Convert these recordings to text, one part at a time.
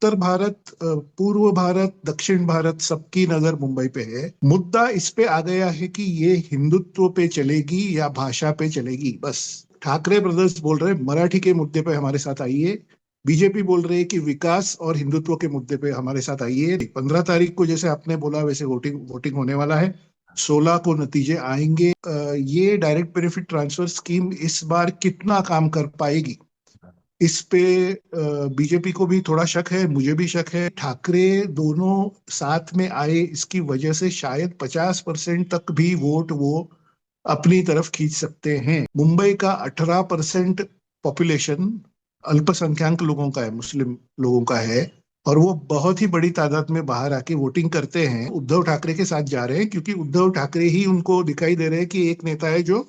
उत्तर भारत, पूर्व भारत, दक्षिण भारत सबकी नजर मुंबई पे है। मुद्दा इस पे आ गया है कि ये हिंदुत्व पे चलेगी या भाषा पे चलेगी। बस ठाकरे ब्रदर्स बोल रहे हैं मराठी के मुद्दे पे हमारे साथ आइए, बीजेपी बोल रही है कि विकास और हिंदुत्व के मुद्दे पे हमारे साथ आइए। 15 तारीख को जैसे आपने बोला वैसे वोटिंग वोटिंग होने वाला है। 16 को नतीजे आएंगे। ये डायरेक्ट बेनिफिट ट्रांसफर स्कीम इस बार कितना काम कर पाएगी, इस पे बीजेपी को भी थोड़ा शक है, मुझे भी शक है। ठाकरे दोनों साथ में आए, इसकी वजह से शायद 50% तक भी वोट वो अपनी तरफ खींच सकते हैं। मुंबई का 18% पॉपुलेशन अल्पसंख्यक लोगों का है, मुस्लिम लोगों का है, और वो बहुत ही बड़ी तादाद में बाहर आके वोटिंग करते हैं। उद्धव ठाकरे के साथ जा रहे हैं क्योंकि उद्धव ठाकरे ही उनको दिखाई दे रहे हैं कि एक नेता है जो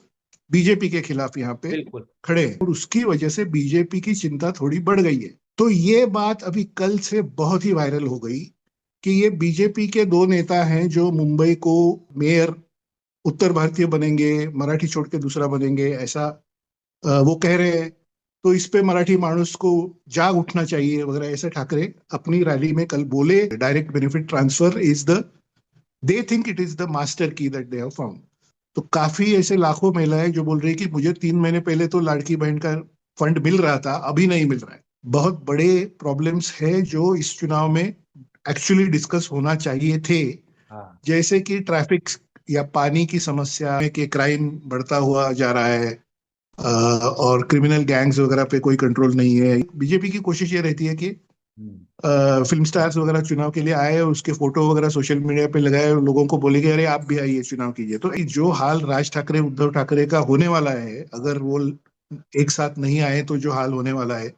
बीजेपी के खिलाफ यहाँ पे बिल्कुल। खड़े हैं, और उसकी वजह से बीजेपी की चिंता थोड़ी बढ़ गई है। तो ये बात अभी कल से बहुत ही वायरल हो गई कि ये बीजेपी के दो नेता हैं जो मुंबई को मेयर उत्तर भारतीय बनेंगे, मराठी छोड़ के दूसरा बनेंगे, ऐसा वो कह रहे हैं। तो इस पे मराठी मानुस को जाग उठना चाहिए वगैरह, ऐसे ठाकरे अपनी रैली में कल बोले। Direct benefit transfer is the, they think it is the master की दैट दे हैव फाउंड। तो काफी ऐसे लाखों महिलाएं जो बोल रही है कि मुझे 3 महीने पहले तो लाड़की बहन का फंड मिल रहा था, अभी नहीं मिल रहा है। बहुत बड़े प्रॉब्लम्स है जो इस चुनाव में एक्चुअली डिस्कस होना चाहिए थे, हाँ। जैसे कि ट्रैफिक या पानी की समस्या में कि क्राइम बढ़ता हुआ जा रहा है, और क्रिमिनल गैंग्स वगैरह पे कोई कंट्रोल नहीं है। बीजेपी की कोशिश ये रहती है कि हम्म। फिल्म स्टार्स वगैरह चुनाव के लिए आए और उसके फोटो वगैरह सोशल मीडिया पे लगाए और लोगों को बोले कि अरे आप भी आइए चुनाव कीजिए। तो जो हाल राज ठाकरे उद्धव ठाकरे का होने वाला है, अगर वो एक साथ नहीं आए तो जो हाल होने वाला है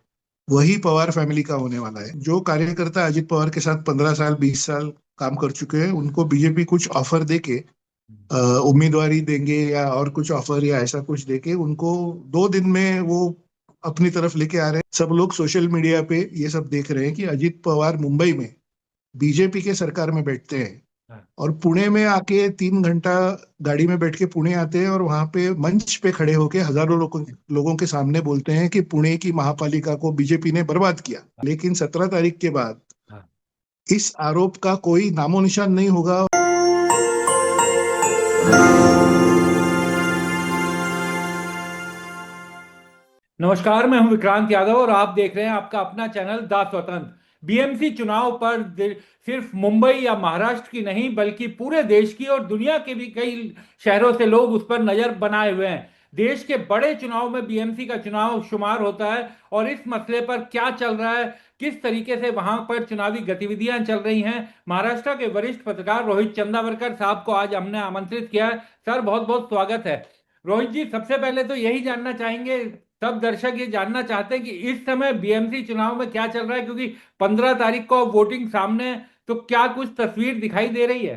वही पवार फैमिली का होने वाला है। जो कार्यकर्ता अजित पवार के साथ 15 साल 20 साल काम कर चुके हैं, उनको बीजेपी कुछ ऑफर देके, अ, उम्मीदवारी देंगे या और कुछ ऑफर या ऐसा कुछ देके उनको 2 दिन में वो अपनी तरफ लेके आ रहे हैं। सब लोग सोशल मीडिया पे ये सब देख रहे हैं कि अजित पवार मुंबई में बीजेपी के सरकार में बैठते हैं हाँ। और पुणे में आके 3 घंटा गाड़ी में बैठ के पुणे आते हैं और वहां पे मंच पे खड़े होके हजारों लोगों के सामने बोलते हैं कि पुणे की महापालिका को बीजेपी ने बर्बाद किया। लेकिन 17 तारीख के बाद हाँ। इस आरोप का कोई नामो निशान नहीं होगा। नमस्कार, मैं हूं विक्रांत यादव और आप देख रहे हैं आपका अपना चैनल द स्वतंत्र। बीएमसी चुनाव पर सिर्फ मुंबई या महाराष्ट्र की नहीं बल्कि पूरे देश की और दुनिया के भी कई शहरों से लोग उस पर नजर बनाए हुए हैं। देश के बड़े चुनाव में बीएमसी का चुनाव शुमार होता है और इस मसले पर क्या चल रहा है, किस तरीके से वहां पर चुनावी गतिविधियां चल रही हैं, महाराष्ट्र के वरिष्ठ पत्रकार रोहित चंदावरकर साहब को आज हमने आमंत्रित किया है। सर, बहुत बहुत स्वागत है। रोहित जी, सबसे पहले तो यही जानना चाहेंगे, सब दर्शक ये जानना चाहते हैं कि इस समय बीएमसी चुनाव में क्या चल रहा है, क्योंकि 15 तारीख को वोटिंग सामने है, तो क्या कुछ तस्वीर दिखाई दे रही है?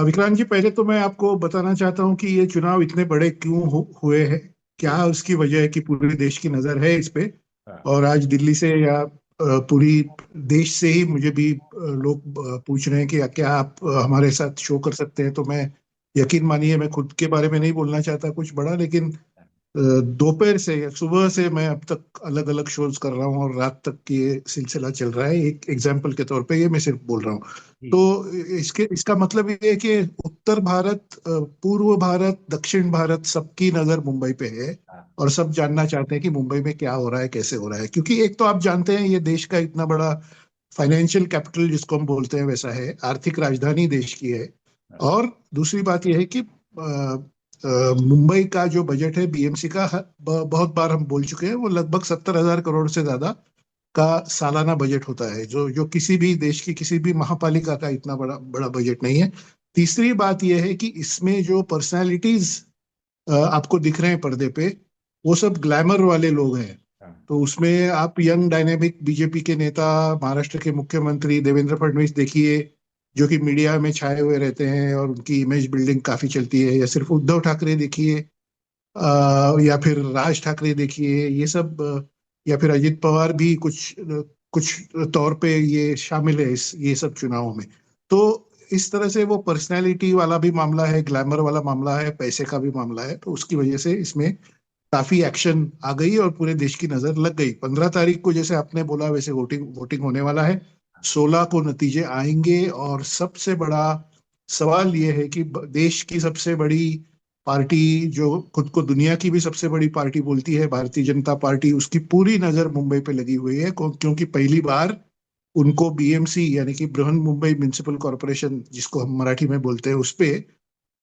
विक्रांत जी, पहले तो मैं आपको बताना चाहता हूं कि ये चुनाव इतने बड़े क्यों हुए हैं, क्या उसकी वजह है कि पूरे देश की नजर है इस पे। हाँ। और आज दिल्ली से या पूरी देश से ही मुझे भी लोग पूछ रहे हैं कि क्या आप हमारे साथ शो कर सकते हैं। तो मैं, यकीन मानिए, मैं खुद के बारे में नहीं बोलना चाहता कुछ बड़ा, लेकिन दोपहर से या सुबह से मैं अब तक अलग अलग शोज कर रहा हूँ और रात तक ये सिलसिला चल रहा है। एक एग्जाम्पल के तौर पे ये मैं सिर्फ बोल रहा हूँ। जी। तो इसका मतलब ये है कि उत्तर भारत, पूर्व भारत, दक्षिण भारत सबकी नजर मुंबई पे है, हाँ। और सब जानना चाहते हैं कि मुंबई में क्या हो रहा है, कैसे हो रहा है। क्योंकि एक तो आप जानते हैं ये देश का इतना बड़ा फाइनेंशियल कैपिटल जिसको हम बोलते हैं वैसा है, आर्थिक राजधानी देश की है। हाँ। और दूसरी बात यह है कि मुंबई का जो बजट है बीएमसी का, बहुत बार हम बोल चुके हैं, वो लगभग 70,000 करोड़ से ज्यादा का सालाना बजट होता है, जो जो किसी भी देश की किसी भी महापालिका का इतना बड़ा बड़ा बजट नहीं है। तीसरी बात यह है कि इसमें जो पर्सनालिटीज आपको दिख रहे हैं पर्दे पे, वो सब ग्लैमर वाले लोग हैं। हाँ। तो उसमें आप यंग डायनेमिक बीजेपी के नेता, महाराष्ट्र के मुख्यमंत्री देवेंद्र फडणवीस देखिए, जो कि मीडिया में छाए हुए रहते हैं और उनकी इमेज बिल्डिंग काफी चलती है। या सिर्फ उद्धव ठाकरे देखिए, या फिर राज ठाकरे देखिए, ये सब, या फिर अजित पवार भी कुछ तौर पे ये शामिल है इस ये सब चुनावों में। तो इस तरह से वो पर्सनैलिटी वाला भी मामला है, ग्लैमर वाला मामला है, पैसे का भी मामला है। तो उसकी वजह से इसमें काफी एक्शन आ गई और पूरे देश की नजर लग गई। 15 तारीख को जैसे आपने बोला वैसे वोटिंग वोटिंग होने वाला है। 16 को नतीजे आएंगे और सबसे बड़ा सवाल ये है कि देश की सबसे बड़ी पार्टी, जो खुद को दुनिया की भी सबसे बड़ी पार्टी बोलती है, भारतीय जनता पार्टी, उसकी पूरी नजर मुंबई पे लगी हुई है, क्योंकि पहली बार उनको बीएमसी यानी कि बृहन मुंबई म्युनिसिपल कॉरपोरेशन, जिसको हम मराठी में बोलते हैं, उस पे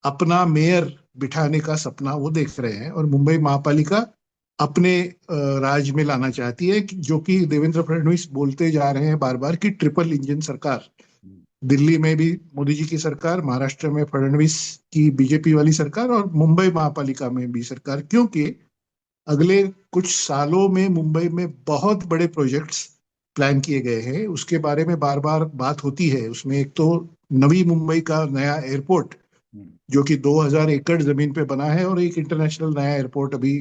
अपना मेयर बिठाने का सपना वो देख रहे हैं और मुंबई महापालिका अपने राज में लाना चाहती है, जो कि देवेंद्र फडणवीस बोलते जा रहे हैं बार बार कि ट्रिपल इंजन सरकार। दिल्ली में भी मोदी जी की सरकार, महाराष्ट्र में फडणवीस की बीजेपी वाली सरकार और मुंबई महापालिका में भी सरकार, क्योंकि अगले कुछ सालों में मुंबई में बहुत बड़े प्रोजेक्ट्स प्लान किए गए हैं। उसके बारे में बार बार बात होती है। उसमें एक तो नवी मुंबई का नया एयरपोर्ट, जो कि 2000 एकड़ जमीन पे बना है, और एक इंटरनेशनल नया एयरपोर्ट, अभी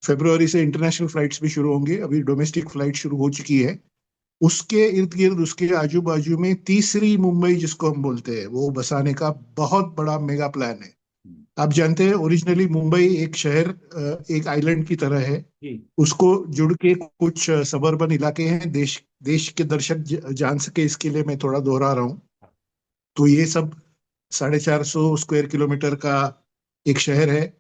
फरवरी से इंटरनेशनल फ्लाइट्स भी शुरू होंगे, अभी डोमेस्टिक फ्लाइट शुरू हो चुकी है। उसके इर्द गिर्द, उसके आजू बाजू में तीसरी मुंबई जिसको हम बोलते हैं, वो बसाने का बहुत बड़ा मेगा प्लान है। आप जानते हैं ओरिजिनली मुंबई एक शहर, एक आइलैंड की तरह है। उसको जुड़ के कुछ सबर्बन इलाके हैं। देश देश के दर्शक जान सके इसके लिए मैं थोड़ा दोहरा रहा हूँ। तो ये सब 450 स्क्वायर किलोमीटर का एक शहर है।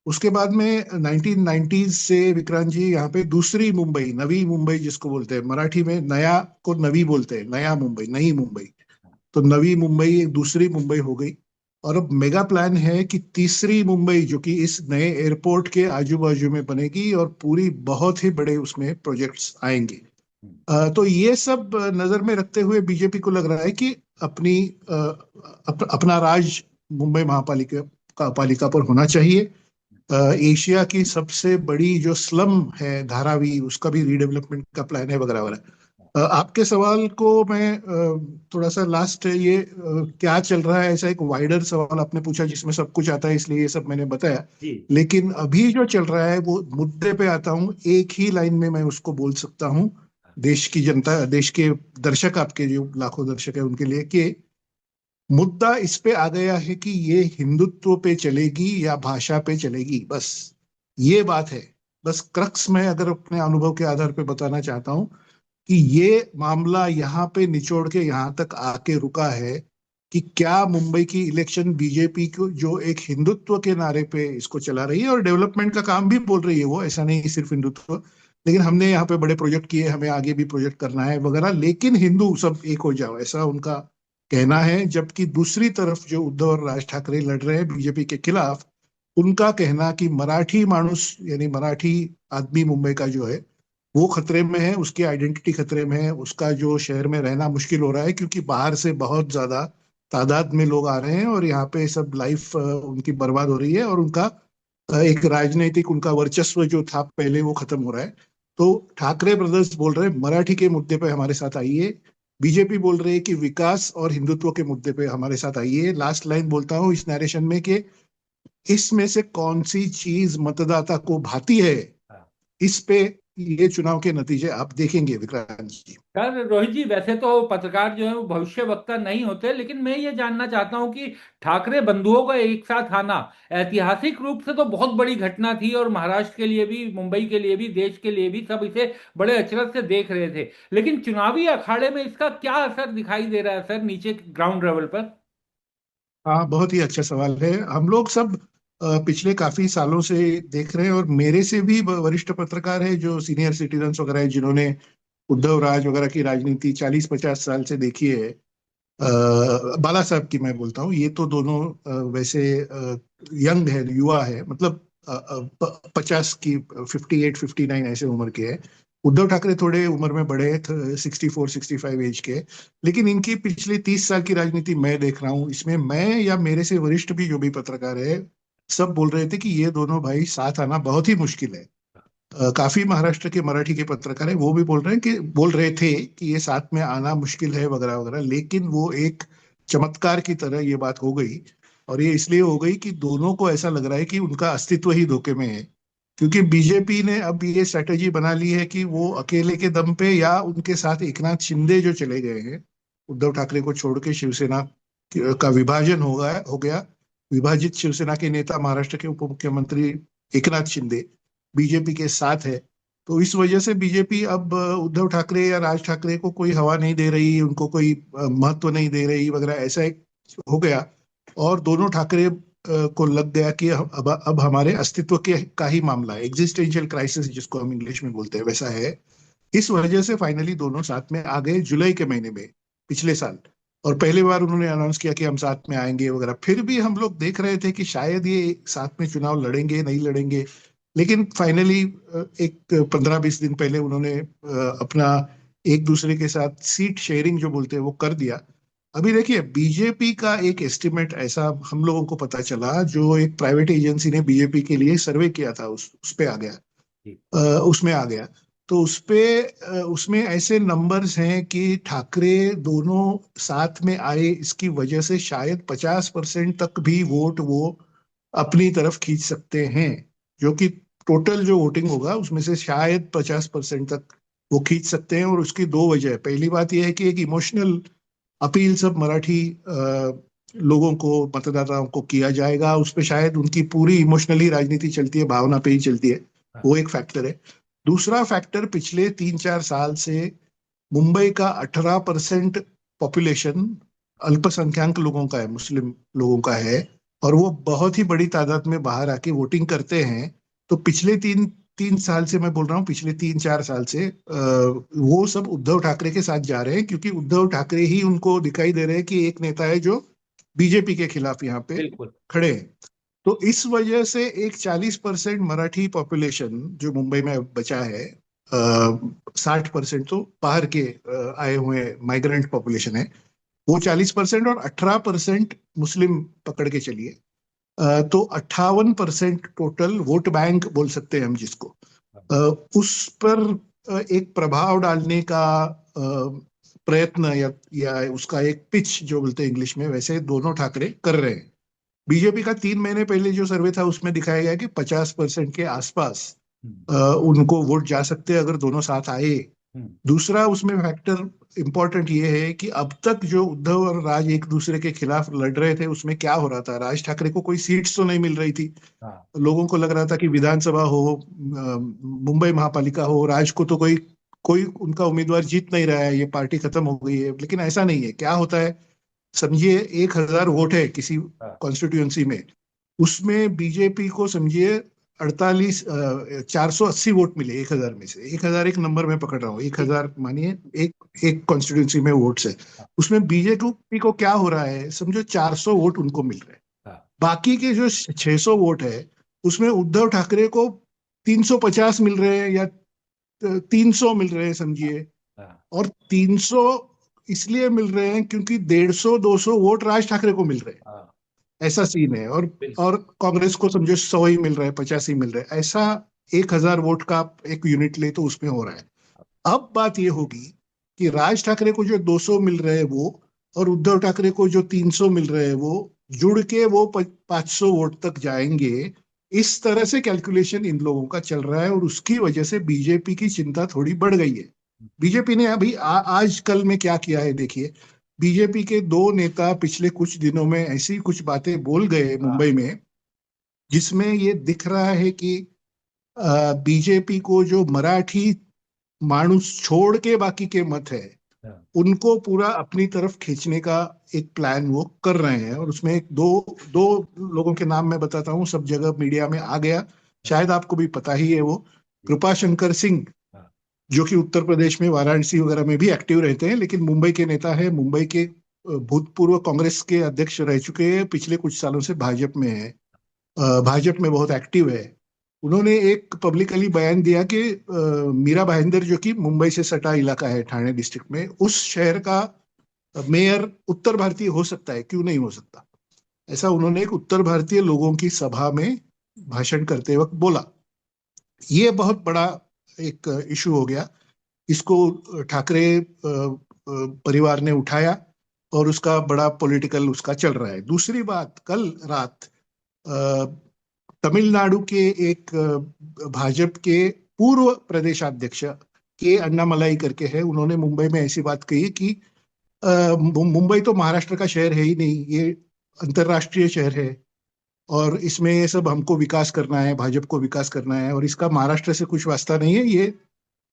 उसके बाद में 1990s से विक्रांत जी यहाँ पे दूसरी मुंबई, नवी मुंबई जिसको बोलते हैं, मराठी में नया को नवी बोलते हैं, नया मुंबई, नई मुंबई। तो नवी मुंबई एक दूसरी मुंबई हो गई। और अब मेगा प्लान है कि तीसरी मुंबई, जो कि इस नए एयरपोर्ट के आजू बाजू में बनेगी, और पूरी बहुत ही बड़े उसमें प्रोजेक्ट्स आएंगे। तो ये सब नजर में रखते हुए बीजेपी को लग रहा है कि अपना राज मुंबई महापालिका पालिका पर होना चाहिए। एशिया की सबसे बड़ी जो स्लम है धारावी, उसका भी रीडेवलपमेंट का प्लान है वगैरह वगैरह। आपके सवाल को मैं थोड़ा सा लास्ट, ये क्या चल रहा है, ऐसा एक वाइडर सवाल आपने पूछा जिसमें सब कुछ आता है, इसलिए ये सब मैंने बताया। लेकिन अभी जो चल रहा है वो मुद्दे पे आता हूँ, एक ही लाइन में मैं उसको बोल सकता हूँ देश की जनता, देश के दर्शक, आपके जो लाखों दर्शक है उनके लिए, कि मुद्दा इस पे आ गया है कि ये हिंदुत्व पे चलेगी या भाषा पे चलेगी, बस ये बात है। बस क्रक्स में अगर अपने अनुभव के आधार पे बताना चाहता हूँ कि ये मामला यहाँ पे निचोड़ के यहाँ तक आके रुका है कि क्या मुंबई की इलेक्शन बीजेपी को, जो एक हिंदुत्व के नारे पे इसको चला रही है और डेवलपमेंट का काम भी बोल रही है, वो ऐसा नहीं सिर्फ हिंदुत्व, लेकिन हमने यहाँ पे बड़े प्रोजेक्ट किए, हमें आगे भी प्रोजेक्ट करना है वगैरह, लेकिन हिंदू सब एक हो जाओ, ऐसा उनका कहना है। जबकि दूसरी तरफ जो उद्धव और राज ठाकरे लड़ रहे हैं बीजेपी के खिलाफ, उनका कहना कि मराठी मानुस यानी मराठी आदमी मुंबई का जो है वो खतरे में है, उसकी आइडेंटिटी खतरे में है, उसका जो शहर में रहना मुश्किल हो रहा है, क्योंकि बाहर से बहुत ज्यादा तादाद में लोग आ रहे हैं और यहाँ पे सब लाइफ उनकी बर्बाद हो रही है, और उनका एक राजनीतिक उनका वर्चस्व जो था पहले वो खत्म हो रहा है। तो ठाकरे ब्रदर्स बोल रहे हैं मराठी के मुद्दे पे हमारे साथ आइए, बीजेपी बोल रही है कि विकास और हिंदुत्व के मुद्दे पे हमारे साथ आइए। लास्ट लाइन बोलता हूँ इस नरेशन में कि इसमें से कौन सी चीज मतदाता को भाती है, इस पे ये चुनाव के नतीजे आप देखेंगे विक्रांत जी। सर रोहित जी, वैसे तो पत्रकार जो है वो भविष्य वक्ता नहीं होते, लेकिन मैं ये जानना चाहता हूं कि ठाकरे बंधुओं का एक साथ आना ऐतिहासिक रूप से तो बहुत बड़ी घटना थी, और महाराष्ट्र के लिए भी, मुंबई के लिए भी, देश के लिए भी, सब इसे बड़े अचरज से देख रहे थे। लेकिन चुनावी अखाड़े में इसका क्या असर दिखाई दे रहा है सर, नीचे ग्राउंड लेवल पर? हाँ, बहुत ही अच्छा सवाल है। हम लोग सब पिछले काफी सालों से देख रहे हैं, और मेरे से भी वरिष्ठ पत्रकार है जो सीनियर सिटीजन्स वगैरह है, जिन्होंने उद्धव राज वगैरह की राजनीति 40-50 साल से देखी है। बाला साहब की मैं बोलता हूँ, ये तो दोनों वैसे यंग है, युवा है, मतलब 50 की, 58-59 ऐसे उम्र के हैं। उद्धव ठाकरे थोड़े उम्र में बड़े हैं, 64-65 एज के। लेकिन इनकी पिछली 30 साल की राजनीति मैं देख रहा हूँ, इसमें मैं या मेरे से वरिष्ठ भी जो भी पत्रकार है, सब बोल रहे थे कि ये दोनों भाई साथ आना बहुत ही मुश्किल है। काफी महाराष्ट्र के मराठी के पत्रकार है, वो भी बोल रहे थे कि ये साथ में आना मुश्किल है वगैरह वगैरह, लेकिन वो एक चमत्कार की तरह ये बात हो गई। और ये इसलिए हो गई कि दोनों को ऐसा लग रहा है कि उनका अस्तित्व ही धोखे में है, क्योंकि बीजेपी ने अब ये स्ट्रेटेजी बना ली है कि वो अकेले के दम पे, या उनके साथ एकनाथ शिंदे जो चले गए हैं, उद्धव ठाकरे को छोड़ के शिवसेना का विभाजन हो गया। विभाजित शिवसेना के नेता महाराष्ट्र के उप मुख्यमंत्री एकनाथ शिंदे, बीजेपी के साथ है। तो इस वजह से बीजेपी अब उद्धव ठाकरे या राज ठाकरे को कोई हवा नहीं दे रही, उनको कोई महत्व नहीं दे रही वगैरह, ऐसा एक हो गया। और दोनों ठाकरे को लग गया कि अब हमारे अस्तित्व के का ही मामला है, एग्जिस्टेंशियल क्राइसिस जिसको हम इंग्लिश में बोलते हैं, वैसा है। इस वजह से फाइनली दोनों साथ में आ गए जुलाई के महीने में पिछले साल। और पहली बार उन्होंने अनाउंस किया कि हम साथ में आएंगे वगैरह। फिर भी हम लोग देख रहे थे कि शायद ये साथ में चुनाव लड़ेंगे नहीं लड़ेंगे, लेकिन फाइनली एक 15-20 दिन पहले उन्होंने अपना एक दूसरे के साथ सीट शेयरिंग जो बोलते हैं वो कर दिया। अभी देखिए, बीजेपी का एक एस्टिमेट ऐसा हम लोगों को पता चला, जो एक प्राइवेट एजेंसी ने बीजेपी के लिए सर्वे किया था, उस पे आ गया, उसमें आ गया। तो उसमें ऐसे नंबर्स हैं कि ठाकरे दोनों साथ में आए, इसकी वजह से शायद 50% तक भी वोट वो अपनी तरफ खींच सकते हैं, जो कि टोटल जो वोटिंग होगा उसमें से शायद 50% तक वो खींच सकते हैं। और उसकी दो वजह है। पहली बात यह है कि एक इमोशनल अपील सब मराठी लोगों को, मतदाताओं को किया जाएगा, उस पर शायद उनकी पूरी इमोशनली राजनीति चलती है, भावना पे ही चलती है, वो एक फैक्टर है। दूसरा फैक्टर, पिछले 3-4 साल से मुंबई का 18% पॉपुलेशन अल्पसंख्यक लोगों का है, मुस्लिम लोगों का है, और वो बहुत ही बड़ी तादाद में बाहर आके वोटिंग करते हैं। तो पिछले तीन तीन साल से, मैं बोल रहा हूँ पिछले 3-4 साल से, वो सब उद्धव ठाकरे के साथ जा रहे हैं, क्योंकि उद्धव ठाकरे ही उनको दिखाई दे रहे हैं कि एक नेता है जो बीजेपी के खिलाफ यहाँ पे बिल्कुल। खड़े हैं। तो इस वजह से एक 40% मराठी पॉपुलेशन जो मुंबई में बचा है, 60% तो बाहर के आए हुए माइग्रेंट पॉपुलेशन है, वो 40%, और 18% मुस्लिम पकड़ के चलिए, तो 58% टोटल वोट बैंक बोल सकते हैं हम जिसको, अ, उस पर एक प्रभाव डालने का प्रयत्न, या उसका एक पिच जो बोलते हैं इंग्लिश में, वैसे दोनों ठाकरे कर रहे हैं। बीजेपी का 3 महीने पहले जो सर्वे था उसमें दिखाया गया कि 50% के आसपास उनको वोट जा सकते हैं अगर दोनों साथ आए। दूसरा उसमें फैक्टर इंपॉर्टेंट ये है कि अब तक जो उद्धव और राज एक दूसरे के खिलाफ लड़ रहे थे, उसमें क्या हो रहा था, राज ठाकरे को कोई सीट्स तो नहीं मिल रही थी। लोगों को लग रहा था कि विधानसभा हो, मुंबई महापालिका हो, राज को तो कोई कोई उनका उम्मीदवार जीत नहीं रहा है, ये पार्टी खत्म हो गई है। लेकिन ऐसा नहीं है। क्या होता है, समझिए 1,000 वोट है किसी कॉन्स्टिट्यूएंसी में, उसमें बीजेपी को समझिए 480 वोट मिले 1,000 में से। 1,000 एक नंबर में पकड़ रहा हूँ, 1,000 मानिए एक एक कॉन्स्टिट्यूएंसी में वोट है। उसमें बीजेपी को क्या हो रहा है, समझो 400 वोट उनको मिल रहे हैं। बाकी के जो 600 वोट है उसमें उद्धव ठाकरे को 350 मिल रहे हैं, या 300 मिल रहे हैं समझिए। और 300 इसलिए मिल रहे हैं क्योंकि 150-200 वोट राज ठाकरे को मिल रहे हैं, ऐसा सीन है। और कांग्रेस को समझो 100 ही मिल रहा है, 50 ही मिल रहा है, ऐसा 1,000 वोट का एक यूनिट ले तो उसमें हो रहा है। अब बात ये होगी कि राज ठाकरे को जो 200 मिल रहे हैं वो, और उद्धव ठाकरे को जो 300 मिल रहे हैं वो, जुड़ के वो 500 वोट तक जाएंगे। इस तरह से कैलकुलेशन इन लोगों का चल रहा है, और उसकी वजह से बीजेपी की चिंता थोड़ी बढ़ गई है। बीजेपी ने अभी आज कल में क्या किया है देखिए। बीजेपी के दो नेता पिछले कुछ दिनों में ऐसी कुछ बातें बोल गए मुंबई में, जिसमें ये दिख रहा है कि बीजेपी को जो मराठी मानुस छोड़ के बाकी के मत है, उनको पूरा अपनी तरफ खींचने का एक प्लान वो कर रहे हैं। और उसमें एक दो दो लोगों के नाम मैं बताता हूँ, सब जगह मीडिया में आ गया, शायद आपको भी पता ही है। वो कृपा शंकर सिंह, जो कि उत्तर प्रदेश में वाराणसी वगैरह में भी एक्टिव रहते हैं, लेकिन मुंबई के नेता है, मुंबई के भूतपूर्व कांग्रेस के अध्यक्ष रह चुके हैं, पिछले कुछ सालों से भाजपा में है, भाजपा में बहुत एक्टिव है। उन्होंने एक पब्लिकली बयान दिया कि मीरा भाईंदर, जो कि मुंबई से सटा इलाका है ठाणे डिस्ट्रिक्ट में, उस शहर का मेयर उत्तर भारतीय हो सकता है, क्यों नहीं हो सकता, ऐसा उन्होंने एक उत्तर भारतीय लोगों की सभा में भाषण करते वक्त बोला। ये बहुत बड़ा एक इशू हो गया। इसको ठाकरे परिवार ने उठाया, और उसका बड़ा पॉलिटिकल उसका चल रहा है। दूसरी बात, कल रात तमिलनाडु के एक भाजपा के पूर्व प्रदेशाध्यक्ष के अन्नामलाई करके है, उन्होंने मुंबई में ऐसी बात कही कि मुंबई तो महाराष्ट्र का शहर है ही नहीं, ये अंतरराष्ट्रीय शहर है, और इसमें ये सब हमको विकास करना है, भाजपा को विकास करना है, और इसका महाराष्ट्र से कुछ वास्ता नहीं है, ये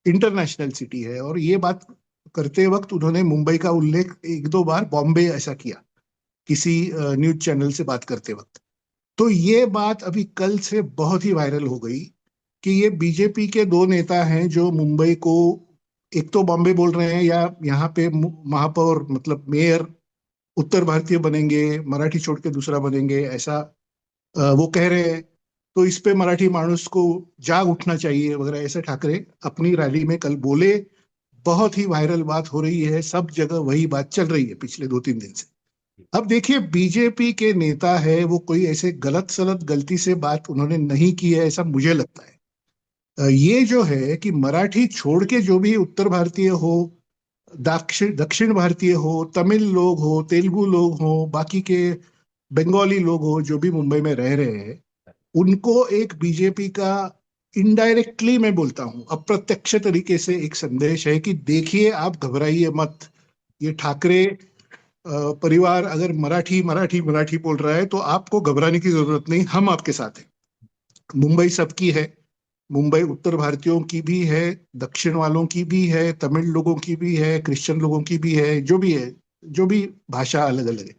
इंटरनेशनल सिटी है। और ये बात करते वक्त उन्होंने मुंबई का उल्लेख एक दो बार बॉम्बे ऐसा किया किसी न्यूज चैनल से बात करते वक्त। तो ये बात अभी कल से बहुत ही वायरल हो गई कि ये बीजेपी के दो नेता हैं जो मुंबई को एक तो बॉम्बे बोल रहे हैं, या यहाँ पे महापौर मतलब मेयर उत्तर भारतीय बनेंगे, मराठी छोड़ के दूसरा बनेंगे, ऐसा वो कह रहे हैं। तो इस पे मराठी मानुस को जाग उठना चाहिए वगैरह ऐसे ठाकरे अपनी रैली में कल बोले। बहुत ही वायरल बात हो रही है, सब जगह वही बात चल रही है पिछले 2-3 दिन से। अब देखिए, बीजेपी के नेता है वो, कोई ऐसे गलत सलत गलती से बात उन्होंने नहीं की है ऐसा मुझे लगता है। ये जो है कि मराठी छोड़ के जो भी उत्तर भारतीय हो, दक्षिण दक्षिण भारतीय हो, तमिल लोग हो, तेलुगु लोग हो, बाकी के बंगाली लोग हो जो भी मुंबई में रह रहे हैं, उनको एक बीजेपी का इनडायरेक्टली, मैं बोलता हूं अप्रत्यक्ष तरीके से एक संदेश है कि देखिए, आप घबराइए मत। ये ठाकरे परिवार अगर मराठी मराठी मराठी बोल रहा है तो आपको घबराने की जरूरत नहीं, हम आपके साथ हैं। मुंबई सबकी है, मुंबई उत्तर भारतीयों की भी है, दक्षिण वालों की भी है, तमिल लोगों की भी है, क्रिश्चियन लोगों की भी है, जो भी है, जो भी भाषा अलग अलग है।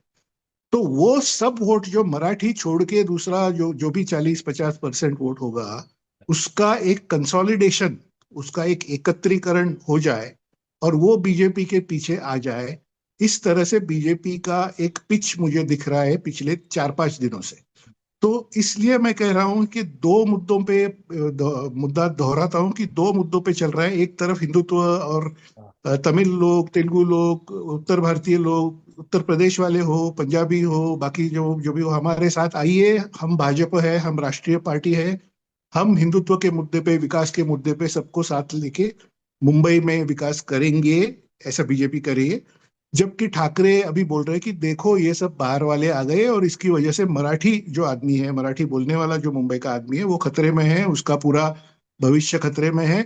तो वो सब वोट जो मराठी छोड़ के दूसरा जो जो भी 40-50% वोट होगा, उसका एक कंसोलिडेशन, उसका एक एकत्रीकरण हो जाए और वो बीजेपी के पीछे आ जाए। इस तरह से बीजेपी का एक पिच मुझे दिख रहा है पिछले 4-5 दिनों से। तो इसलिए मैं कह रहा हूं कि दो मुद्दों पे मुद्दा दोहराता हूं कि दो मुद्दों पे चल रहा है। एक तरफ हिंदुत्व और तमिल लोग, तेलुगु लोग, उत्तर भारतीय लोग, उत्तर प्रदेश वाले हो, पंजाबी हो, बाकी जो जो भी हो, हमारे साथ आइए, हम भाजपा है, हम राष्ट्रीय पार्टी है, हम हिंदुत्व के मुद्दे पे, विकास के मुद्दे पे सबको साथ लेके मुंबई में विकास करेंगे, ऐसा बीजेपी करेगी। जबकि ठाकरे अभी बोल रहे हैं कि देखो ये सब बाहर वाले आ गए और इसकी वजह से मराठी जो आदमी है, मराठी बोलने वाला जो मुंबई का आदमी है, वो खतरे में है, उसका पूरा भविष्य खतरे में है।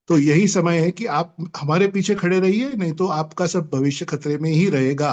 तो यही समय है कि आप हमारे पीछे खड़े रहिए, नहीं तो आपका सब भविष्य खतरे में ही रहेगा।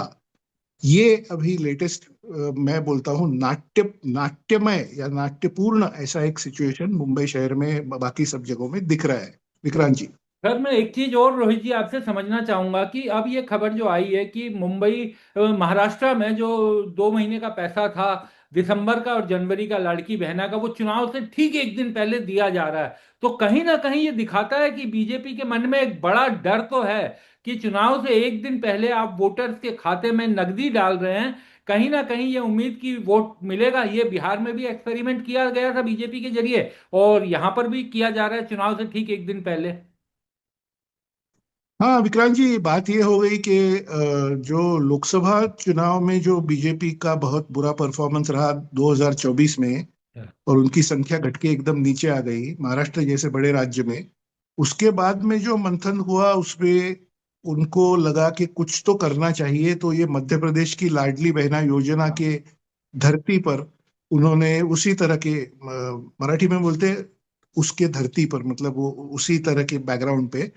ये अभी लेटेस्ट, मैं बोलता हूँ नाट्यमय या नाट्यपूर्ण ऐसा एक सिचुएशन मुंबई शहर में बाकी सब जगहों में दिख रहा है, विक्रांत जी। सर मैं एक चीज और रोहित जी आपसे समझना चाहूंगा कि अब ये खबर जो आई है कि मुंबई महाराष्ट्र में जो 2 महीने का पैसा था, दिसंबर का और जनवरी का, लाड़की बहना का, वो चुनाव से ठीक एक दिन पहले दिया जा रहा है। तो कहीं ना कहीं ये दिखाता है कि बीजेपी के मन में एक बड़ा डर तो है कि चुनाव से एक दिन पहले आप वोटर्स के खाते में नकदी डाल रहे हैं। कहीं ना कहीं ये उम्मीद की वोट मिलेगा। ये बिहार में भी एक्सपेरिमेंट किया गया था बीजेपी के जरिए, और यहां पर भी किया जा रहा है चुनाव से ठीक एक दिन पहले। हाँ विक्रांत जी, बात ये हो गई कि जो लोकसभा चुनाव में जो बीजेपी का बहुत बुरा परफॉर्मेंस रहा 2024 में, और उनकी संख्या घट के एकदम नीचे आ गई महाराष्ट्र जैसे बड़े राज्य में, उसके बाद में जो मंथन हुआ उसमें उनको लगा कि कुछ तो करना चाहिए। तो ये मध्य प्रदेश की लाडली बहना योजना के धरती पर उन्होंने उसी तरह के मराठी में बोलते हैं, उसके धरती पर, मतलब वो उसी तरह के बैकग्राउंड पे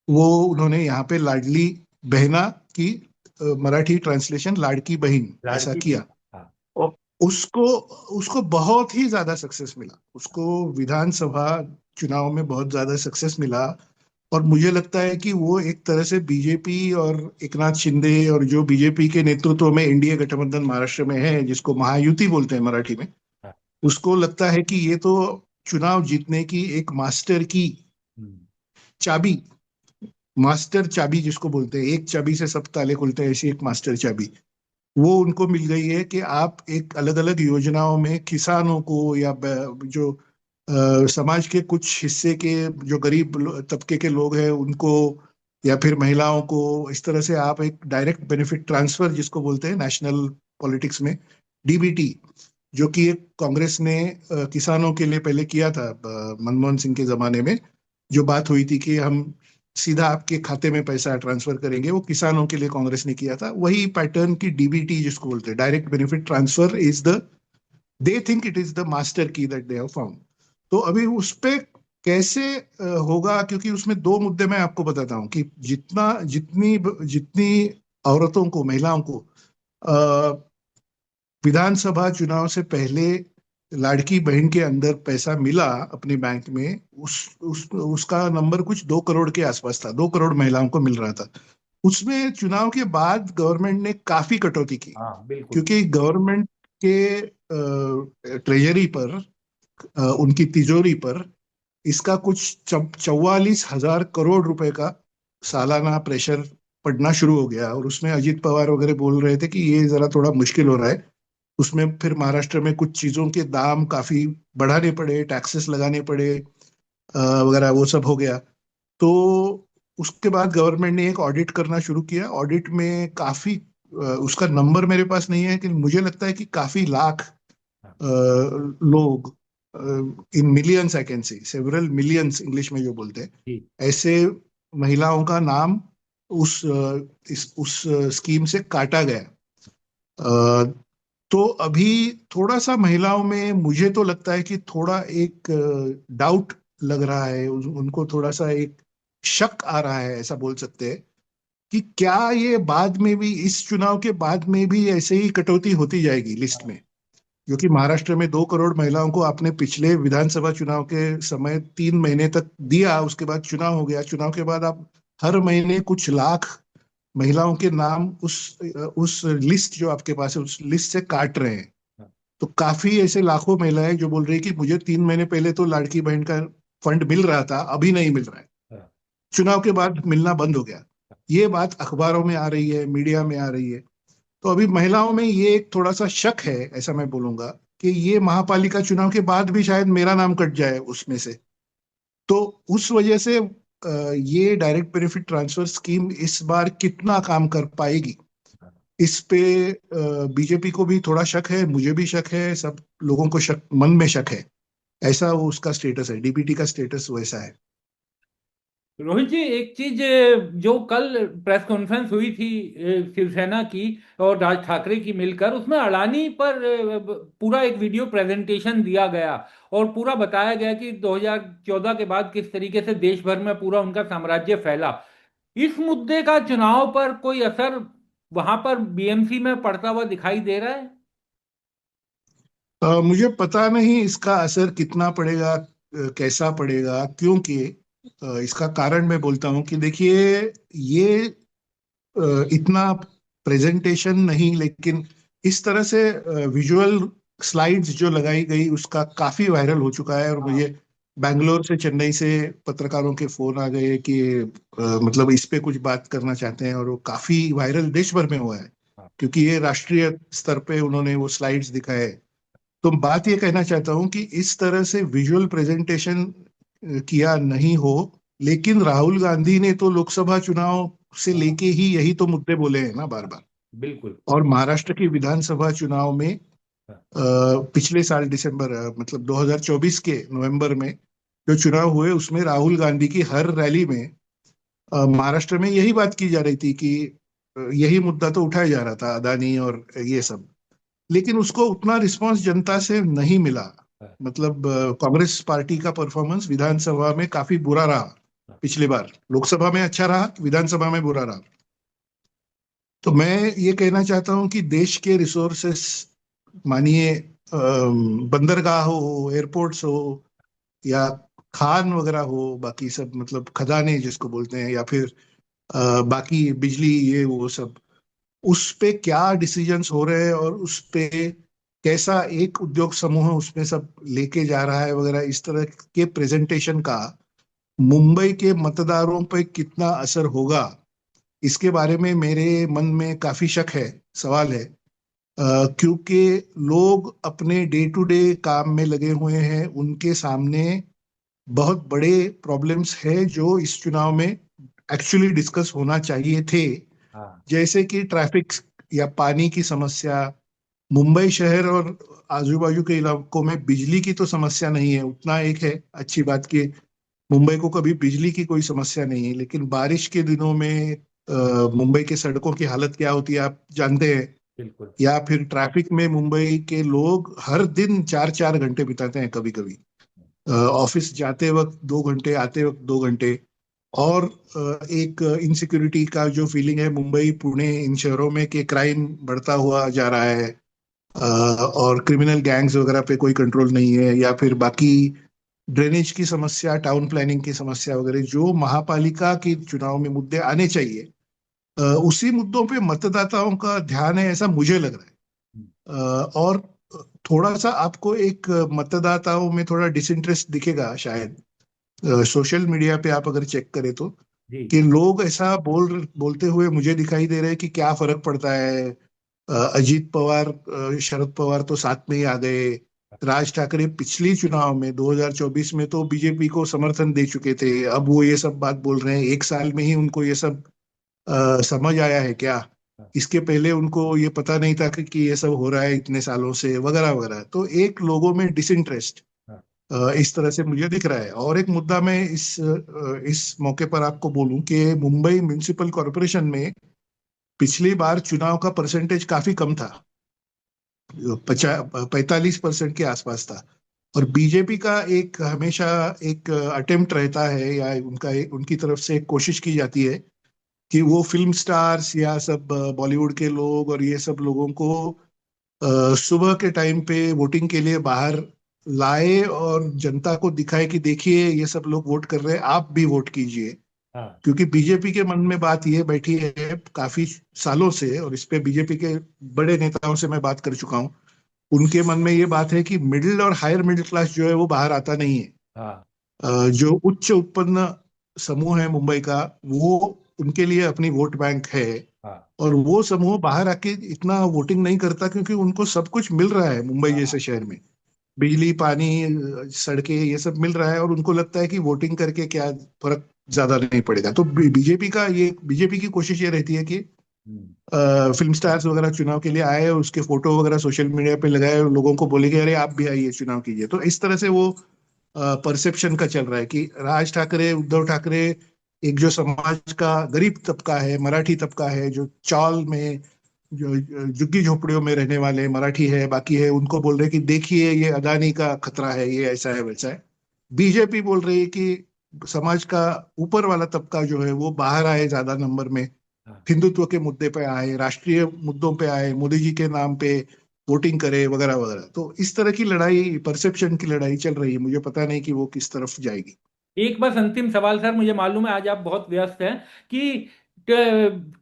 वो उन्होंने यहाँ पे लाडली बहना की मराठी ट्रांसलेशन लाड़की बहन ऐसा लाड़की किया। बहन। हाँ। उसको उसको बहुत ही ज्यादा सक्सेस मिला, उसको विधानसभा चुनाव में बहुत ज्यादा सक्सेस मिला। और मुझे लगता है कि वो एक तरह से बीजेपी और एकनाथ शिंदे और जो बीजेपी के नेतृत्व में एनडीए गठबंधन महाराष्ट्र में है, जिसको महायुति बोलते हैं मराठी में, हाँ। उसको लगता है कि ये तो चुनाव जीतने की एक मास्टर की हम्म। चाबी, मास्टर चाबी जिसको बोलते हैं, एक चाबी से सब ताले खुलते हैं, ऐसी एक मास्टर चाबी वो उनको मिल गई है कि आप एक अलग अलग योजनाओं में किसानों को या जो समाज के कुछ हिस्से के जो गरीब तबके के लोग हैं उनको, या फिर महिलाओं को, इस तरह से आप एक डायरेक्ट बेनिफिट ट्रांसफर जिसको बोलते हैं नेशनल पॉलिटिक्स में, डीबीटी, जो कि एक कांग्रेस ने किसानों के लिए पहले किया था मनमोहन सिंह के जमाने में। जो बात हुई थी कि हम सीधा आपके खाते में पैसा ट्रांसफर करेंगे, वो किसानों के लिए कांग्रेस ने किया था। वही पैटर्न की डीबीटी जिसको बोलते हैं, direct benefit transfer, is the, they think it is the master की दैट दे हैव फाउंड। तो अभी उस पे कैसे होगा, क्योंकि उसमें दो मुद्दे मैं आपको बताता हूँ कि जितना जितनी जितनी औरतों को, महिलाओं को विधानसभा चुनाव से पहले लाड़की बहन के अंदर पैसा मिला अपने बैंक में, उसका नंबर कुछ 2 करोड़ के आसपास था, 2 करोड़ महिलाओं को मिल रहा था। उसमें चुनाव के बाद गवर्नमेंट ने काफी कटौती की, हाँ बिल्कुल। क्योंकि गवर्नमेंट के ट्रेजरी पर, उनकी तिजोरी पर इसका कुछ 44,000 करोड़ रुपए का सालाना प्रेशर पड़ना शुरू हो गया। और उसमें अजीत पवार वगैरह बोल रहे थे कि ये जरा थोड़ा मुश्किल हो रहा है। उसमें फिर महाराष्ट्र में कुछ चीजों के दाम काफी बढ़ाने पड़े, टैक्सेस लगाने पड़े, वगैरह, वो सब हो गया। तो उसके बाद गवर्नमेंट ने एक ऑडिट करना शुरू किया। ऑडिट में काफी, उसका नंबर मेरे पास नहीं है, लेकिन मुझे लगता है कि काफी लाख लोग, in millions, I can say several millions English में जो बोलते हैं, जी। ऐसे महिलाओं का नाम उस स्कीम से काटा गया। अ, तो अभी थोड़ा सा महिलाओं में मुझे तो लगता है कि थोड़ा एक डाउट लग रहा है, उनको थोड़ा सा एक शक आ रहा है, ऐसा बोल सकते हैं कि क्या ये बाद में भी, इस चुनाव के बाद में भी ऐसे ही कटौती होती जाएगी लिस्ट में। क्योंकि महाराष्ट्र में 2 करोड़ महिलाओं को आपने पिछले विधानसभा चुनाव के समय 3 महीने तक दिया, उसके बाद चुनाव हो गया। चुनाव के बाद आप हर महीने कुछ लाख महिलाओं के नाम उस लिस्ट जो आपके पास है, उस लिस्ट से काट रहे हैं। तो काफी ऐसे लाखों महिलाएं जो बोल रही है कि मुझे 3 महीने पहले तो लाड़की बहन का फंड मिल रहा था, अभी नहीं मिल रहा है, चुनाव के बाद मिलना बंद हो गया। ये बात अखबारों में आ रही है, मीडिया में आ रही है। तो अभी महिलाओं में ये एक थोड़ा सा शक है, ऐसा मैं बोलूंगा, कि ये महापालिका चुनाव के बाद भी शायद मेरा नाम कट जाए उसमें से। तो उस वजह से ये डायरेक्ट बेनिफिट ट्रांसफर स्कीम इस बार कितना काम कर पाएगी, इस पे बीजेपी को भी थोड़ा शक है, मुझे भी शक है, सब लोगों को शक, मन में शक है। ऐसा वो उसका स्टेटस है, डीबीटी का स्टेटस वैसा है। रोहित जी, एक चीज जो कल प्रेस कॉन्फ्रेंस हुई थी शिवसेना की और राज ठाकरे की मिलकर, उसमें अडानी पर पूरा एक वीडियो प्रेजेंटेशन दिया गया और पूरा बताया गया कि 2014 के बाद किस तरीके से देश भर में पूरा उनका साम्राज्य फैला। इस मुद्दे का चुनाव पर कोई असर वहां पर बीएमसी में पड़ता हुआ दिखाई दे रहा है? मुझे पता नहीं इसका असर कितना पड़ेगा, कैसा पड़ेगा, क्योंकि इसका कारण मैं बोलता हूँ कि देखिए, ये इतना प्रेजेंटेशन नहीं, लेकिन इस तरह से विजुअल स्लाइड्स जो लगाई गई उसका काफी वायरल हो चुका है। और हाँ। मुझे बैंगलोर से, चेन्नई से पत्रकारों के फोन आ गए कि मतलब इस पे कुछ बात करना चाहते हैं, और वो काफी वायरल देश भर में हुआ है, हाँ। क्योंकि ये राष्ट्रीय स्तर पे उन्होंने वो स्लाइड्स दिखाए। तो बात ये कहना चाहता हूँ कि इस तरह से विजुअल प्रेजेंटेशन किया नहीं हो, लेकिन राहुल गांधी ने तो लोकसभा चुनाव से हाँ लेके ही यही तो मुद्दे बोले हैं ना, बार बार। बिल्कुल। और महाराष्ट्र की विधानसभा चुनाव में हाँ। पिछले साल दिसंबर, मतलब 2024 के नवंबर में जो चुनाव हुए, उसमें राहुल गांधी की हर रैली में महाराष्ट्र में यही बात की जा रही थी कि यही मुद्दा तो उठाया जा रहा था, अदानी और ये सब। लेकिन उसको उतना रिस्पांस जनता से नहीं मिला। हाँ। मतलब कांग्रेस पार्टी का परफॉर्मेंस विधानसभा में काफी बुरा रहा। हाँ। पिछली बार लोकसभा में अच्छा रहा, विधानसभा में बुरा रहा। तो मैं ये कहना चाहता हूं कि देश के रिसोर्सेस, मानिए बंदरगाह हो, एयरपोर्ट्स हो, या खान वगैरह हो, बाकी सब, मतलब खदानें जिसको बोलते हैं, या फिर बाकी बिजली, ये वो सब, उस पे क्या डिसीजंस हो रहे हैं, और उस पे कैसा एक उद्योग समूह उसमें सब लेके जा रहा है वगैरह, इस तरह के प्रेजेंटेशन का मुंबई के मतदारों पे कितना असर होगा, इसके बारे में मेरे मन में काफी शक है, सवाल है। क्योंकि लोग अपने डे टू डे काम में लगे हुए हैं, उनके सामने बहुत बड़े प्रॉब्लम्स है जो इस चुनाव में एक्चुअली डिस्कस होना चाहिए थे। हाँ जैसे कि ट्रैफिक या पानी की समस्या। मुंबई शहर और आजू बाजू के इलाकों में बिजली की तो समस्या नहीं है, उतना एक है अच्छी बात कि मुंबई को कभी बिजली की कोई समस्या नहीं है। लेकिन बारिश के दिनों में मुंबई के सड़कों की हालत क्या होती है आप जानते हैं। बिल्कुल। या फिर ट्रैफिक में मुंबई के लोग हर दिन 4-4 घंटे बिताते हैं कभी कभी, ऑफिस जाते वक्त 2 घंटे, आते वक्त 2 घंटे। और एक इनसिक्योरिटी का जो फीलिंग है मुंबई, पुणे, इन शहरों में, कि क्राइम बढ़ता हुआ जा रहा है, और क्रिमिनल गैंग्स वगैरह पे कोई कंट्रोल नहीं है, या फिर बाकी ड्रेनेज की समस्या, टाउन प्लानिंग की समस्या वगैरह जो महापालिका के चुनाव में मुद्दे आने चाहिए, उसी मुद्दों पे मतदाताओं का ध्यान है, ऐसा मुझे लग रहा है। और थोड़ा सा आपको एक मतदाताओं में थोड़ा डिसइंटरेस्ट दिखेगा शायद, सोशल मीडिया पे आप अगर चेक करें तो, जी। कि लोग ऐसा बोलते हुए मुझे दिखाई दे रहे हैं कि क्या फर्क पड़ता है, अजीत पवार, शरद पवार तो साथ में ही आ गए। राज ठाकरे पिछली चुनाव में 2024 में तो बीजेपी को समर्थन दे चुके थे, अब वो ये सब बात बोल रहे हैं, एक साल में ही उनको ये सब समझ आया है क्या? इसके पहले उनको ये पता नहीं था कि ये सब हो रहा है इतने सालों से, वगैरह वगैरह। तो एक लोगों में डिसइंटरेस्ट इस तरह से मुझे दिख रहा है। और एक मुद्दा मैं इस मौके पर आपको बोलूं कि मुंबई म्युनिसिपल कॉरपोरेशन में पिछली बार चुनाव का परसेंटेज काफी कम था, 45% के आसपास था। और बीजेपी का एक हमेशा एक अटेम्प्ट रहता है, या उनकी तरफ से एक कोशिश की जाती है कि वो फिल्म स्टार्स या सब बॉलीवुड के लोग और ये सब लोगों को सुबह के टाइम पे वोटिंग के लिए बाहर लाए और जनता को दिखाए कि देखिए ये सब लोग वोट कर रहे हैं, आप भी वोट कीजिए। हाँ। क्योंकि बीजेपी के मन में बात ये बैठी है काफी सालों से, और इस पे बीजेपी के बड़े नेताओं से मैं बात कर चुका हूँ, उनके मन में ये बात है कि मिडिल और हायर मिडिल क्लास जो है वो बाहर आता नहीं है। हाँ। जो उच्च उत्पन्न समूह है मुंबई का, वो उनके लिए अपनी वोट बैंक है। हाँ। और वो समूह बाहर आके इतना वोटिंग नहीं करता, क्योंकि उनको सब कुछ मिल रहा है मुंबई हाँ। जैसे शहर में, बिजली, पानी, सड़कें, ये सब मिल रहा है, और उनको लगता है कि वोटिंग करके क्या फर्क ज्यादा नहीं पड़ेगा। तो बीजेपी की कोशिश ये रहती है कि हम्म। फिल्म स्टार्स वगैरह चुनाव के लिए आए और उसके फोटो वगैरह सोशल मीडिया पे लगाए और लोगों को बोले कि अरे आप भी आइए चुनाव कीजिए। तो इस तरह से वो परसेप्शन का चल रहा है कि राज ठाकरे, उद्धव ठाकरे, एक जो समाज का गरीब तबका है, मराठी तबका है, जो चाल में, जो झुग्गी झोपड़ियों में रहने वाले मराठी है, बाकी है, उनको बोल रहे हैं कि देखिए ये अदानी का खतरा है, ये ऐसा है वैसा है। बीजेपी बोल रही है कि समाज का ऊपर वाला तबका जो है वो बाहर आए ज्यादा नंबर में, हाँ। हिंदुत्व के मुद्दे पे आए, राष्ट्रीय मुद्दों पे आए, मोदी जी के नाम पे वोटिंग करे, वगैरह वगैरह। तो इस तरह की लड़ाई, परसेप्शन की लड़ाई चल रही है। मुझे पता नहीं कि वो किस तरफ जाएगी। एक बस अंतिम सवाल सर, मुझे मालूम है आज आप बहुत व्यस्त हैं, कि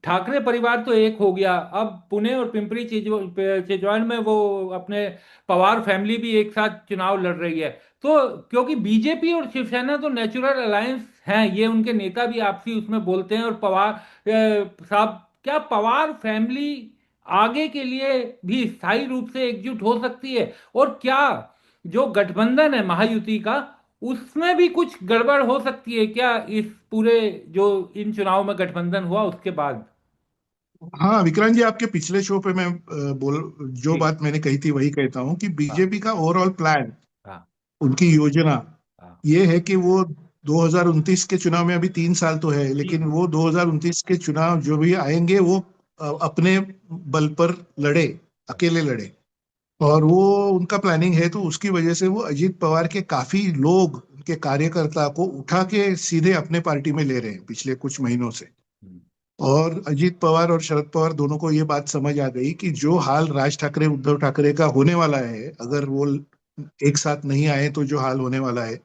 ठाकरे परिवार तो एक हो गया, अब पुणे और पिंपरी चिंचवड में वो अपने पवार फैमिली भी एक साथ चुनाव लड़ रही है। तो क्योंकि बीजेपी और शिवसेना तो नेचुरल अलायंस हैं, ये उनके नेता भी आपसी उसमें बोलते हैं, और पवार साहब, क्या पवार फैमिली आगे के लिए भी स्थायी रूप से एकजुट हो सकती है? और क्या जो गठबंधन है महायुति का, उसमें भी कुछ गड़बड़ हो सकती है क्या, इस पूरे जो इन चुनाव में गठबंधन हुआ उसके बाद? हाँ विक्रांत जी, आपके पिछले शो पे मैं जो जी। बात मैंने कही थी वही कहता हूँ कि हाँ। बीजेपी का ओवरऑल प्लान, हाँ। उनकी योजना हाँ। ये है कि वो 2029 के चुनाव में, अभी 3 साल तो है, जी। लेकिन वो 2029 के चुनाव जो भी आएंगे वो अपने बल पर लड़े, अकेले लड़े। और वो उनका प्लानिंग है, तो उसकी वजह से वो अजीत पवार के काफी लोग, उनके कार्यकर्ता को उठा के सीधे अपने पार्टी में ले रहे हैं पिछले कुछ महीनों से। हम्म। और अजीत पवार और शरद पवार दोनों को ये बात समझ आ गई कि जो हाल राज ठाकरे, उद्धव ठाकरे का होने वाला है, अगर वो एक साथ नहीं आए तो जो हाल होने वाला है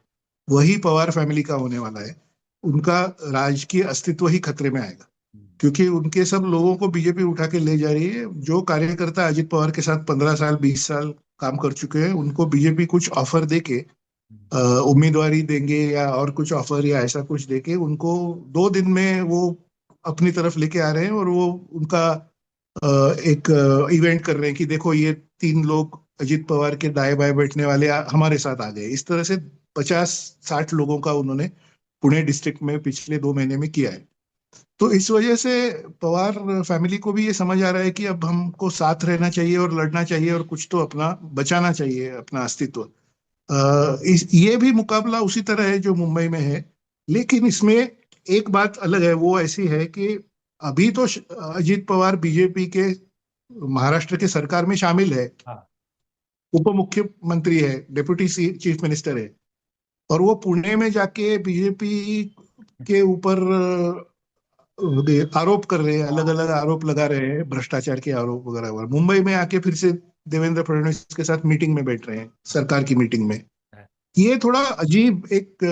वही पवार फैमिली का होने वाला है। उनका राजकीय अस्तित्व ही खतरे में आएगा, क्योंकि उनके सब लोगों को बीजेपी उठा के ले जा रही है। जो कार्यकर्ता अजित पवार के साथ 15 साल, 20 साल काम कर चुके हैं, उनको बीजेपी कुछ ऑफर देके, हम्म। उम्मीदवारी देंगे या और कुछ ऑफर या ऐसा कुछ देके, उनको 2 दिन में वो अपनी तरफ लेके आ रहे हैं। और वो उनका एक इवेंट कर रहे हैं कि देखो ये 3 लोग अजित पवार के दाएं बाएं बैठने वाले हमारे साथ आ गए। इस तरह से 50-60 लोगों का उन्होंने पुणे डिस्ट्रिक्ट में पिछले 2 महीने में किया है। तो इस वजह से पवार फैमिली को भी ये समझ आ रहा है कि अब हमको साथ रहना चाहिए और लड़ना चाहिए, और कुछ तो अपना बचाना चाहिए, अपना अस्तित्व। ये भी मुकाबला उसी तरह है जो मुंबई में है। लेकिन इसमें एक बात अलग है, वो ऐसी है कि अभी तो अजीत पवार बीजेपी के महाराष्ट्र के सरकार में शामिल है, हाँ। उप मुख्यमंत्री है, डेप्यूटी चीफ मिनिस्टर है। और वो पुणे में जाके बीजेपी के ऊपर आरोप कर रहे हैं, अलग अलग आरोप लगा रहे हैं, भ्रष्टाचार के आरोप वगैरह वगैरह। मुंबई में आके फिर से देवेंद्र फडणवीस के साथ मीटिंग में बैठ रहे हैं, सरकार की मीटिंग में। ये थोड़ा अजीब एक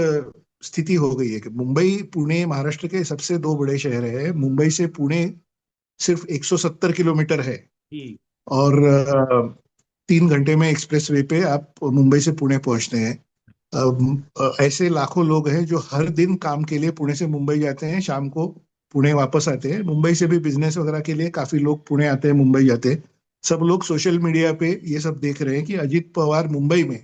स्थिति हो गई है कि मुंबई पुणे महाराष्ट्र के सबसे दो बड़े शहर है। मुंबई से पुणे सिर्फ 170 किलोमीटर है, जी। और 3 घंटे में एक्सप्रेसवे पे आप मुंबई से पुणे पहुंचते हैं। ऐसे लाखों लोग हैं जो हर दिन काम के लिए पुणे से मुंबई जाते हैं, शाम को पुणे वापस आते हैं। मुंबई से भी बिजनेस वगैरह के लिए काफी लोग पुणे आते हैं, मुंबई जाते हैं। सब लोग सोशल मीडिया पे ये सब देख रहे हैं कि अजीत पवार मुंबई में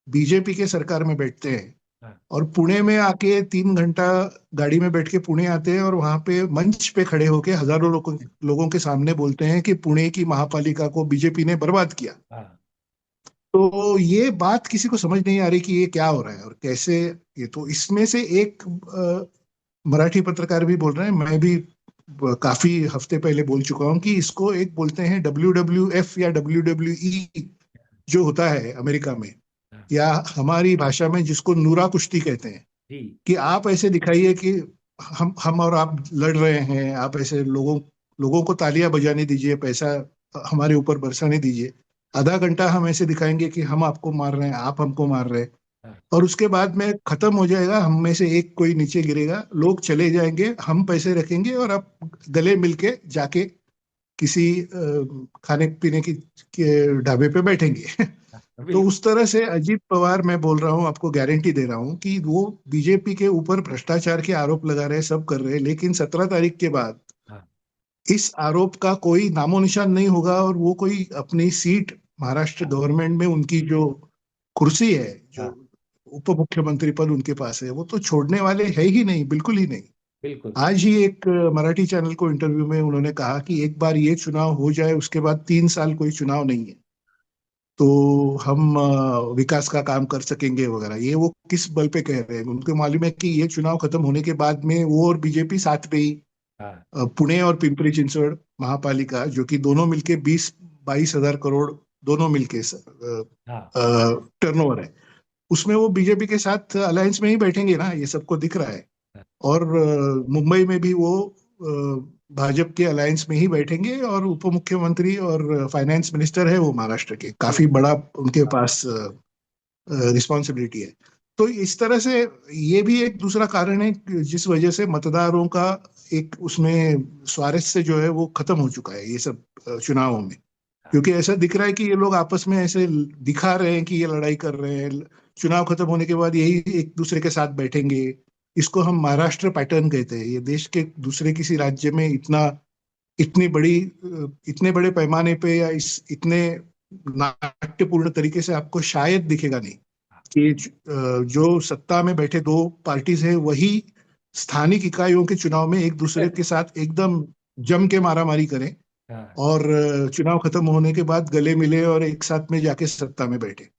बीजेपी के सरकार में बैठते हैं, हाँ। और पुणे में आके 3 घंटा गाड़ी में बैठ के पुणे आते हैं, और वहां पे मंच पे खड़े होके हजारों लोगों के सामने बोलते हैं कि पुणे की महापालिका को बीजेपी ने बर्बाद किया। हाँ। तो ये बात किसी को समझ नहीं आ रही कि ये क्या हो रहा है और कैसे। ये तो इसमें से एक मराठी पत्रकार भी बोल रहे हैं, मैं भी काफी हफ्ते पहले बोल चुका हूं कि इसको एक बोलते हैं WWF या WWE जो होता है अमेरिका में, हाँ। या हमारी भाषा में जिसको नूरा कुश्ती कहते हैं। जी। कि आप ऐसे दिखाइए कि हम और आप लड़ रहे हैं, आप ऐसे लोगों लोगों को तालियां बजाने दीजिए, पैसा हमारे ऊपर बरसाने दीजिए। आधा घंटा हम ऐसे दिखाएंगे कि हम आपको मार रहे हैं, आप हमको मार रहे हैं, हाँ। और उसके बाद में खत्म हो जाएगा, हम में से एक कोई नीचे गिरेगा, लोग चले जाएंगे, हम पैसे रखेंगे, और आप गले मिलके जाके किसी खाने पीने के ढाबे पे बैठेंगे। हाँ, तो बिल्कुल। उस तरह से अजीत पवार, मैं बोल रहा हूँ, आपको गारंटी दे रहा हूँ कि वो बीजेपी के ऊपर भ्रष्टाचार के आरोप लगा रहे हैं, सब कर रहे हैं, लेकिन 17 तारीख के बाद हाँ। इस आरोप का कोई नामो निशान नहीं होगा, और वो कोई अपनी सीट महाराष्ट्र गवर्नमेंट में, उनकी जो कुर्सी है, जो हाँ। उप मुख्यमंत्री पद उनके पास है, वो तो छोड़ने वाले है ही नहीं, बिल्कुल ही नहीं। बिल्कुल। आज ही एक मराठी चैनल को इंटरव्यू में उन्होंने कहा कि एक बार ये चुनाव हो जाए, उसके बाद 3 साल कोई चुनाव नहीं है, तो हम विकास का काम कर सकेंगे वगैरह। ये वो किस बल पे कह रहे हैं? उनको मालूम है कि ये चुनाव खत्म होने के बाद में वो और बीजेपी साथ में ही हाँ। पुणे और पिंपरी चिंचवड़ महापालिका, जो कि दोनों मिलके 20-22 हजार करोड़ दोनों मिलके हाँ। टर्नओवर है, उसमें वो बीजेपी के साथ अलायंस में ही बैठेंगे ना, ये सबको दिख रहा है। हाँ। और मुंबई में भी वो भाजपा के अलायंस में ही बैठेंगे, और उप मुख्यमंत्री और फाइनेंस मिनिस्टर है वो महाराष्ट्र के, काफी बड़ा उनके पास रिस्पॉन्सिबिलिटी है। तो इस तरह से ये भी एक दूसरा कारण है जिस वजह से मतदारों का एक उसमें स्वारस्य जो है वो खत्म हो चुका है, ये सब चुनावों में। क्योंकि ऐसा दिख रहा है कि ये लोग आपस में ऐसे दिखा रहे हैं कि ये लड़ाई कर रहे हैं, चुनाव खत्म होने के बाद यही एक दूसरे के साथ बैठेंगे। इसको हम महाराष्ट्र पैटर्न कहते हैं। ये देश के दूसरे किसी राज्य में इतनी बड़ी इतने बड़े पैमाने पे, या इस इतने नाट्यपूर्ण तरीके से आपको शायद दिखेगा नहीं कि जो सत्ता में बैठे दो पार्टीज है, वही स्थानिक इकाइयों के चुनाव में एक दूसरे के साथ एकदम जम के मारामारी करें, हाँ। और चुनाव खत्म होने के बाद गले मिले और एक साथ में जाके सत्ता में बैठे।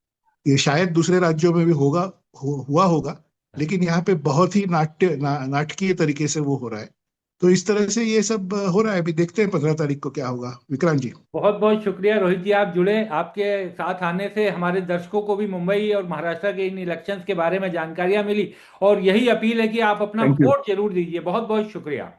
ये शायद दूसरे राज्यों में भी हुआ होगा, लेकिन यहाँ पे बहुत ही नाटकीय तरीके से वो हो रहा है। तो इस तरह से ये सब हो रहा है। अभी देखते हैं 15 तारीख को क्या होगा, विक्रांत जी। बहुत बहुत शुक्रिया रोहित जी, आप जुड़े। आपके साथ आने से हमारे दर्शकों को भी मुंबई और महाराष्ट्र के इन इलेक्शंस के बारे में जानकारियां मिली, और यही अपील है कि आप अपना थैंक यू। वोट जरूर दीजिए। बहुत बहुत शुक्रिया।